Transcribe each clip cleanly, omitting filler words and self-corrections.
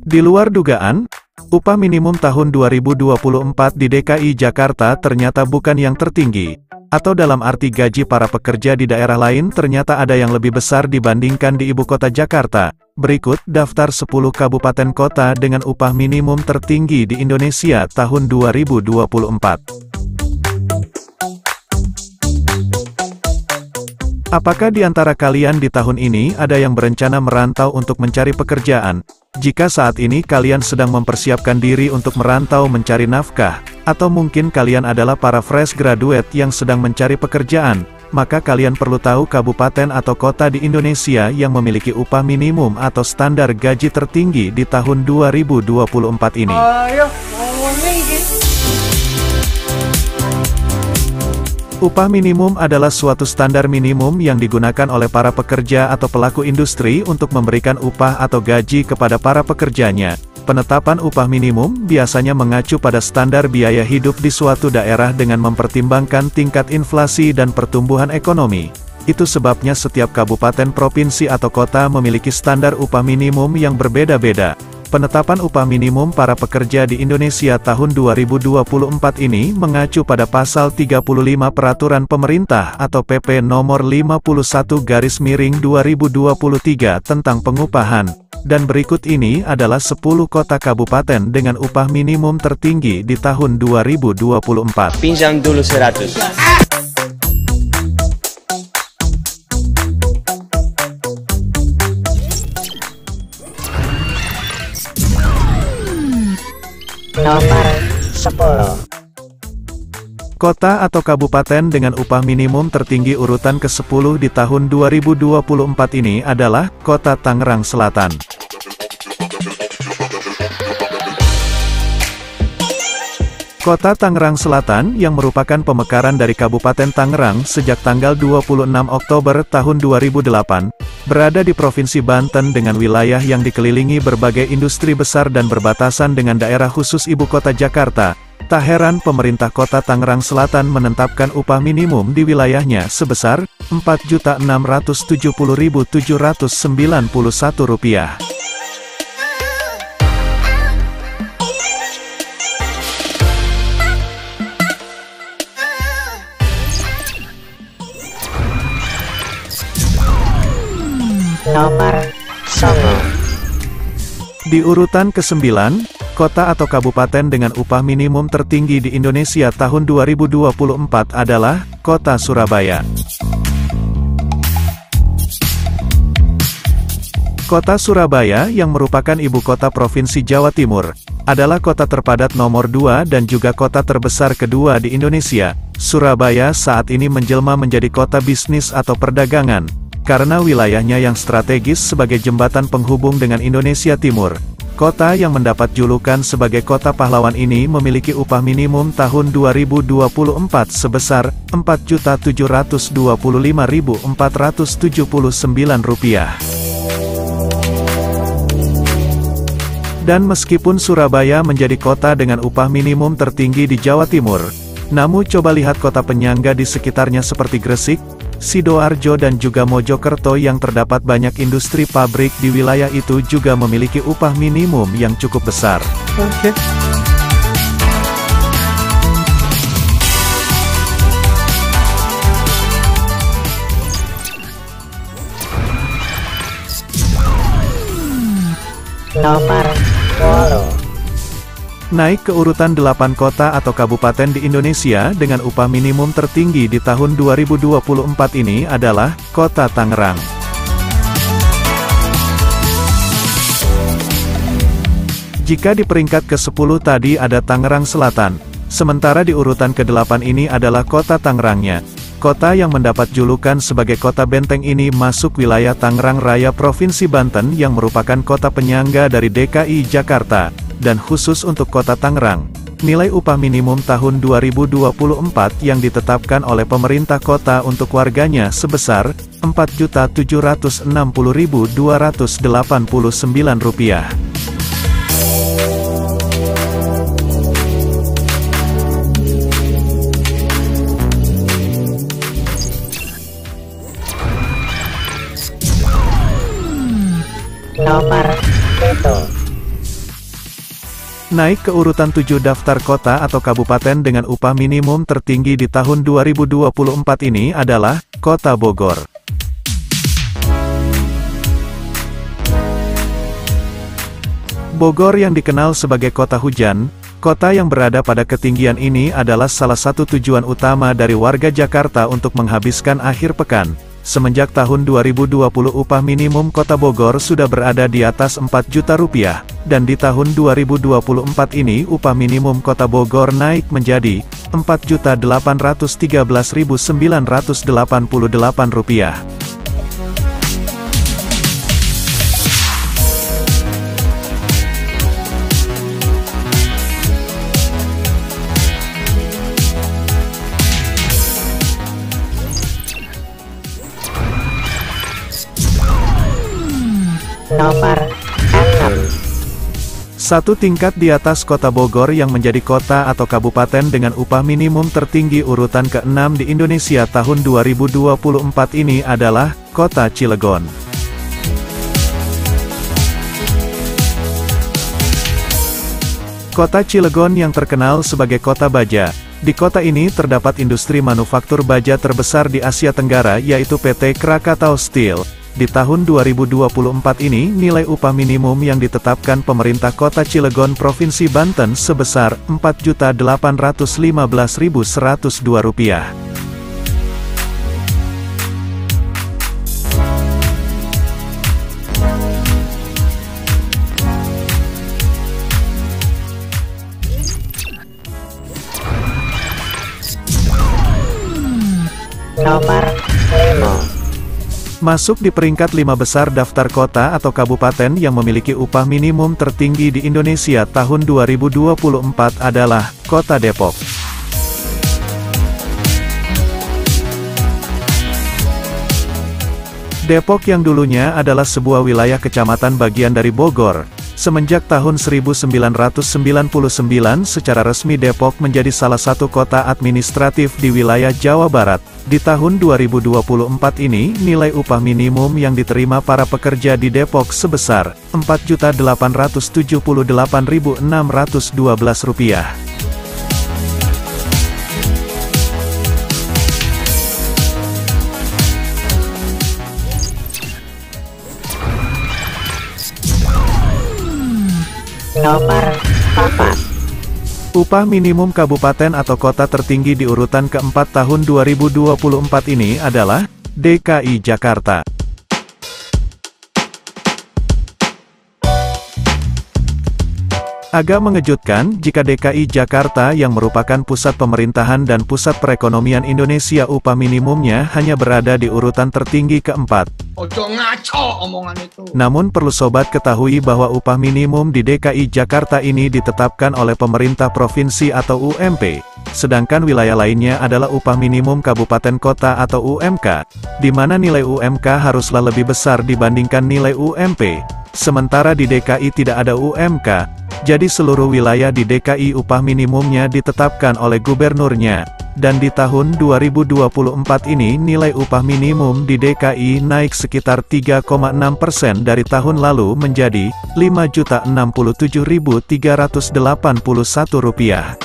Di luar dugaan, upah minimum tahun 2024 di DKI Jakarta ternyata bukan yang tertinggi, atau dalam arti gaji para pekerja di daerah lain ternyata ada yang lebih besar dibandingkan di ibu kota Jakarta. Berikut daftar 10 kabupaten kota dengan upah minimum tertinggi di Indonesia tahun 2024. Apakah di antara kalian di tahun ini ada yang berencana merantau untuk mencari pekerjaan? Jika saat ini kalian sedang mempersiapkan diri untuk merantau mencari nafkah, atau mungkin kalian adalah para fresh graduate yang sedang mencari pekerjaan, maka kalian perlu tahu kabupaten atau kota di Indonesia yang memiliki upah minimum atau standar gaji tertinggi di tahun 2024 ini. Upah minimum adalah suatu standar minimum yang digunakan oleh para pekerja atau pelaku industri untuk memberikan upah atau gaji kepada para pekerjanya. Penetapan upah minimum biasanya mengacu pada standar biaya hidup di suatu daerah dengan mempertimbangkan tingkat inflasi dan pertumbuhan ekonomi. Itu sebabnya setiap kabupaten, provinsi atau kota memiliki standar upah minimum yang berbeda-beda. Penetapan upah minimum para pekerja di Indonesia tahun 2024 ini mengacu pada pasal 35 Peraturan Pemerintah atau PP nomor 51/2023 tentang pengupahan. Dan berikut ini adalah 10 kota kabupaten dengan upah minimum tertinggi di tahun 2024. Pinjam dulu 100. Nomor 10. Kota atau kabupaten dengan upah minimum tertinggi urutan ke-10 di tahun 2024 ini adalah Kota Tangerang Selatan. Kota Tangerang Selatan yang merupakan pemekaran dari Kabupaten Tangerang sejak tanggal 26 Oktober tahun 2008, berada di Provinsi Banten dengan wilayah yang dikelilingi berbagai industri besar dan berbatasan dengan daerah khusus Ibu Kota Jakarta. Tak heran pemerintah Kota Tangerang Selatan menetapkan upah minimum di wilayahnya sebesar Rp4.670.791. Nomor 10. Di urutan ke-9, kota atau kabupaten dengan upah minimum tertinggi di Indonesia tahun 2024 adalah Kota Surabaya. Kota Surabaya yang merupakan ibu kota Provinsi Jawa Timur, adalah kota terpadat nomor 2 dan juga kota terbesar kedua di Indonesia. Surabaya saat ini menjelma menjadi kota bisnis atau perdagangan, karena wilayahnya yang strategis sebagai jembatan penghubung dengan Indonesia Timur. Kota yang mendapat julukan sebagai Kota Pahlawan ini memiliki upah minimum tahun 2024 sebesar Rp4.725.479. Dan meskipun Surabaya menjadi kota dengan upah minimum tertinggi di Jawa Timur, namun coba lihat kota penyangga di sekitarnya seperti Gresik, Sidoarjo dan juga Mojokerto yang terdapat banyak industri pabrik di wilayah itu juga memiliki upah minimum yang cukup besar. Oke. Nomor 10. Naik ke urutan 8 kota atau kabupaten di Indonesia dengan upah minimum tertinggi di tahun 2024 ini adalah Kota Tangerang. Jika di peringkat ke-10 tadi ada Tangerang Selatan, sementara di urutan ke-8 ini adalah Kota Tangerangnya. Kota yang mendapat julukan sebagai Kota Benteng ini masuk wilayah Tangerang Raya Provinsi Banten yang merupakan kota penyangga dari DKI Jakarta. Dan khusus untuk Kota Tangerang, nilai upah minimum tahun 2024 yang ditetapkan oleh pemerintah kota untuk warganya sebesar Rp4.789. Nomor 7. Naik ke urutan 7 daftar kota atau kabupaten dengan upah minimum tertinggi di tahun 2024 ini adalah Kota Bogor. Bogor yang dikenal sebagai kota hujan, kota yang berada pada ketinggian ini adalah salah satu tujuan utama dari warga Jakarta untuk menghabiskan akhir pekan. Semenjak tahun 2020 upah minimum Kota Bogor sudah berada di atas 4 juta rupiah, dan di tahun 2024 ini upah minimum Kota Bogor naik menjadi Rp4.813.988. Nomor 6. Satu tingkat di atas Kota Bogor yang menjadi kota atau kabupaten dengan upah minimum tertinggi urutan ke-6 di Indonesia tahun 2024 ini adalah Kota Cilegon. Kota Cilegon yang terkenal sebagai kota baja. Di kota ini terdapat industri manufaktur baja terbesar di Asia Tenggara yaitu PT Krakatau Steel. Di tahun 2024 ini nilai upah minimum yang ditetapkan pemerintah Kota Cilegon Provinsi Banten sebesar Rp4.815.102. Nomor 5. Masuk di peringkat 5 besar daftar kota atau kabupaten yang memiliki upah minimum tertinggi di Indonesia tahun 2024 adalah Kota Depok. Depok yang dulunya adalah sebuah wilayah kecamatan bagian dari Bogor, semenjak tahun 1999 secara resmi Depok menjadi salah satu kota administratif di wilayah Jawa Barat. Di tahun 2024 ini, nilai upah minimum yang diterima para pekerja di Depok sebesar Rp4.878.612. Nomor 4. Upah minimum kabupaten atau kota tertinggi di urutan keempat tahun 2024 ini adalah DKI Jakarta. Agak mengejutkan jika DKI Jakarta yang merupakan pusat pemerintahan dan pusat perekonomian Indonesia upah minimumnya hanya berada di urutan tertinggi keempat. Ojo ngaco omongan itu. Namun perlu sobat ketahui bahwa upah minimum di DKI Jakarta ini ditetapkan oleh pemerintah provinsi atau UMP, sedangkan wilayah lainnya adalah upah minimum kabupaten kota atau UMK, di mana nilai UMK haruslah lebih besar dibandingkan nilai UMP. Sementara di DKI tidak ada UMK, jadi seluruh wilayah di DKI upah minimumnya ditetapkan oleh gubernurnya. Dan di tahun 2024 ini nilai upah minimum di DKI naik sekitar 3,6% dari tahun lalu menjadi Rp5.067.381.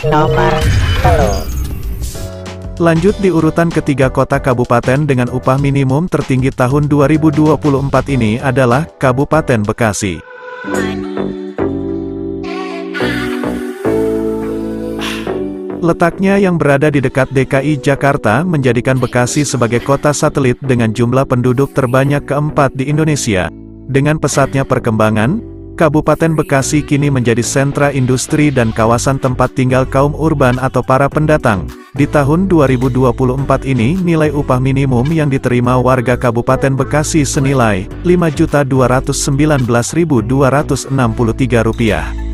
Nomor 3. Lanjut di urutan ketiga kota kabupaten dengan upah minimum tertinggi tahun 2024 ini adalah Kabupaten Bekasi. Letaknya yang berada di dekat DKI Jakarta menjadikan Bekasi sebagai kota satelit dengan jumlah penduduk terbanyak keempat di Indonesia. Dengan pesatnya perkembangan, Kabupaten Bekasi kini menjadi sentra industri dan kawasan tempat tinggal kaum urban atau para pendatang. Di tahun 2024 ini nilai upah minimum yang diterima warga Kabupaten Bekasi senilai Rp5.219.263.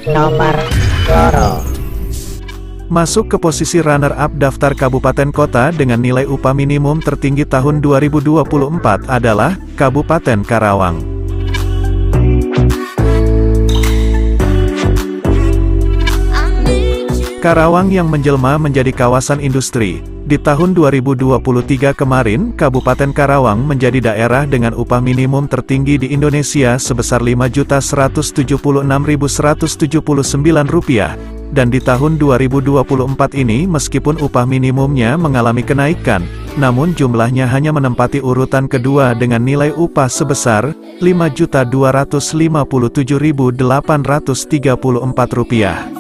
Nomor 2. Masuk ke posisi runner-up daftar kabupaten kota dengan nilai upah minimum tertinggi tahun 2024 adalah Kabupaten Karawang. Karawang yang menjelma menjadi kawasan industri. Di tahun 2023 kemarin, Kabupaten Karawang menjadi daerah dengan upah minimum tertinggi di Indonesia sebesar Rp5.176.179. Dan di tahun 2024 ini meskipun upah minimumnya mengalami kenaikan, namun jumlahnya hanya menempati urutan kedua dengan nilai upah sebesar Rp5.257.834.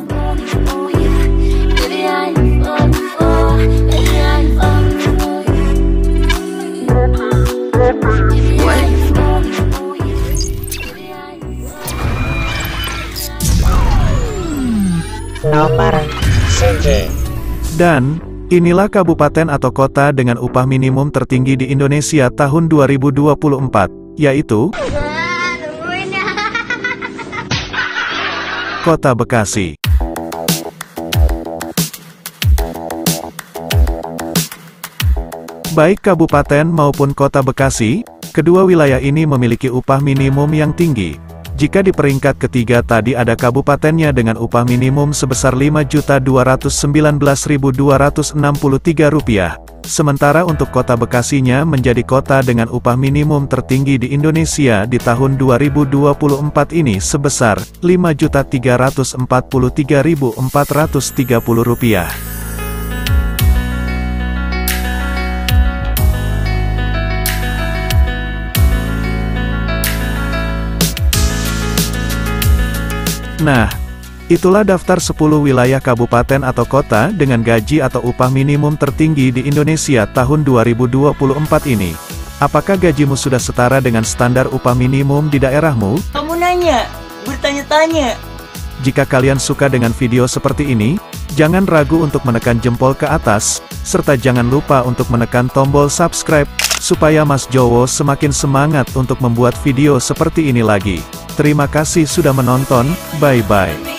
Nomor 1. Dan, inilah kabupaten atau kota dengan upah minimum tertinggi di Indonesia tahun 2024, yaitu Kota Bekasi. Baik kabupaten maupun kota Bekasi, kedua wilayah ini memiliki upah minimum yang tinggi. Jika di peringkat ketiga tadi ada kabupatennya dengan upah minimum sebesar Rp5.219.263, sementara untuk kota Bekasinya menjadi kota dengan upah minimum tertinggi di Indonesia di tahun 2024 ini sebesar Rp5.343.430. Nah, itulah daftar 10 wilayah kabupaten atau kota dengan gaji atau upah minimum tertinggi di Indonesia tahun 2024 ini. Apakah gajimu sudah setara dengan standar upah minimum di daerahmu? Kamu nanya, bertanya-tanya. Jika kalian suka dengan video seperti ini, jangan ragu untuk menekan jempol ke atas, serta jangan lupa untuk menekan tombol subscribe, supaya Mas Jowo semakin semangat untuk membuat video seperti ini lagi. Terima kasih sudah menonton, bye-bye.